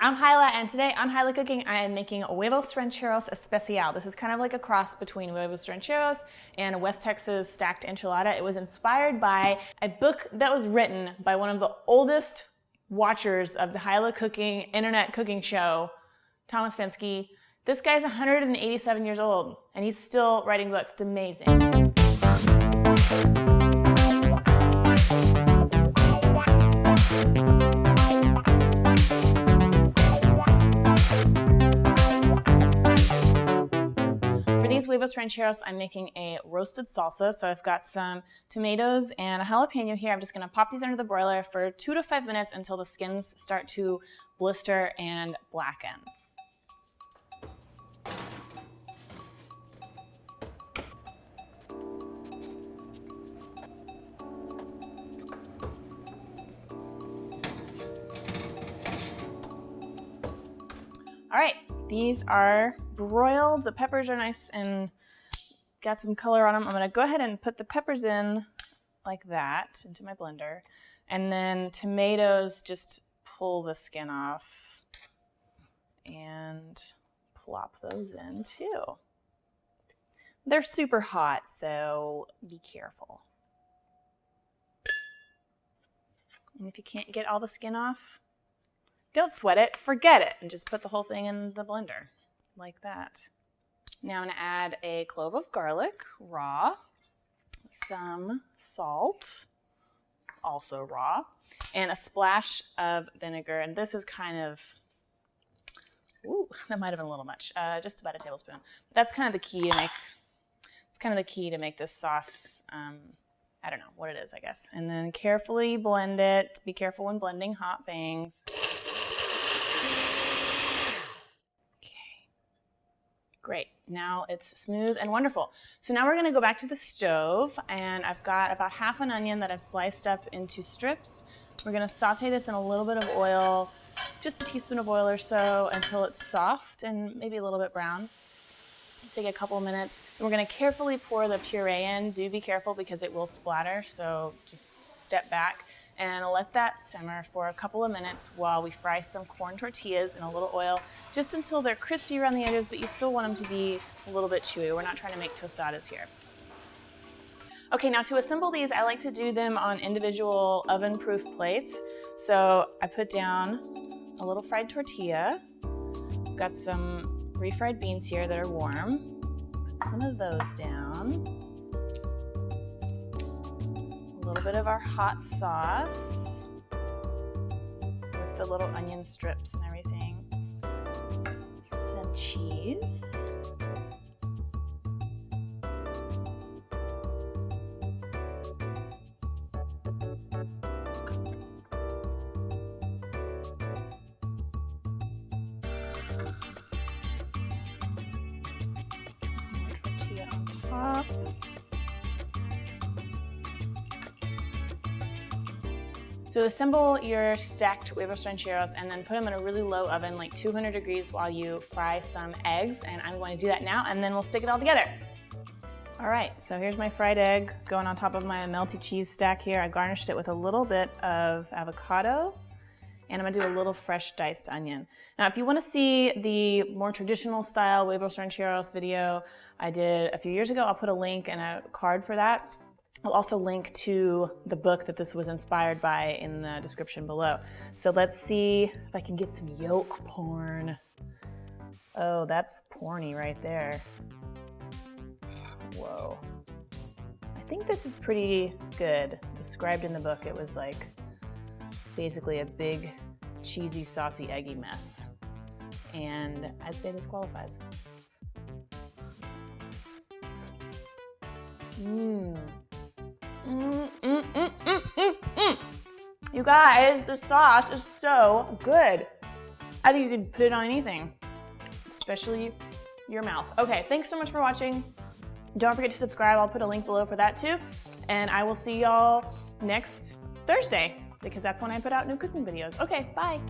I'm Hilah, and today on Hilah Cooking, I am making Huevos Rancheros Especial. This is kind of like a cross between Huevos Rancheros and West Texas stacked enchilada. It was inspired by a book that was written by one of the oldest watchers of the Hilah Cooking internet cooking show, Thomas Fenske. This guy's 187 years old, and he's still writing books. It's amazing. Huevos Rancheros, I'm making a roasted salsa. So I've got some tomatoes and a jalapeno here. I'm just going to pop these under the broiler for 2 to 5 minutes until the skins start to blister and blacken. All right, these are broiled. The peppers are nice and got some color on them. I'm gonna go ahead and put the peppers in like that into my blender. And then tomatoes, just pull the skin off and plop those in too. They're super hot, so be careful. And if you can't get all the skin off, don't sweat it, forget it, and just put the whole thing in the blender, like that. Now I'm gonna add a clove of garlic, raw, some salt, also raw, and a splash of vinegar. And this is kind of, ooh, that might have been a little much, just about a tablespoon. But that's kind of the key to make, it's kind of the key to make this sauce, I don't know what it is, I guess. And then carefully blend it. Be careful when blending hot things. Great, now it's smooth and wonderful. So now we're gonna go back to the stove, and I've got about half an onion that I've sliced up into strips. We're gonna saute this in a little bit of oil, just a teaspoon of oil or so, until it's soft and maybe a little bit brown. Take a couple of minutes. And we're gonna carefully pour the puree in. Do be careful because it will splatter, so just step back and let that simmer for a couple of minutes while we fry some corn tortillas in a little oil, just until they're crispy around the edges, but you still want them to be a little bit chewy. We're not trying to make tostadas here. Okay, now to assemble these, I like to do them on individual oven-proof plates. So I put down a little fried tortilla. I've got some refried beans here that are warm. Put some of those down. A little bit of our hot sauce with the little onion strips and everything. Some cheese. More tortilla on top. So assemble your stacked Huevos Rancheros and then put them in a really low oven, like 200 degrees, while you fry some eggs. And I'm going to do that now, and then we'll stick it all together. All right, so here's my fried egg going on top of my melty cheese stack here. I garnished it with a little bit of avocado, and I'm gonna do a little fresh diced onion. Now, if you wanna see the more traditional style Huevos Rancheros video I did a few years ago, I'll put a link and a card for that. I'll also link to the book that this was inspired by in the description below. So let's see if I can get some yolk porn. Oh, that's porny right there. Whoa. I think this is pretty good. Described in the book, it was like basically a big, cheesy, saucy, eggy mess. And I'd say this qualifies. You guys, the sauce is so good. I think you could put it on anything, especially your mouth. Okay, thanks so much for watching. Don't forget to subscribe. I'll put a link below for that too. And I will see y'all next Thursday, because that's when I put out new cooking videos. Okay, bye.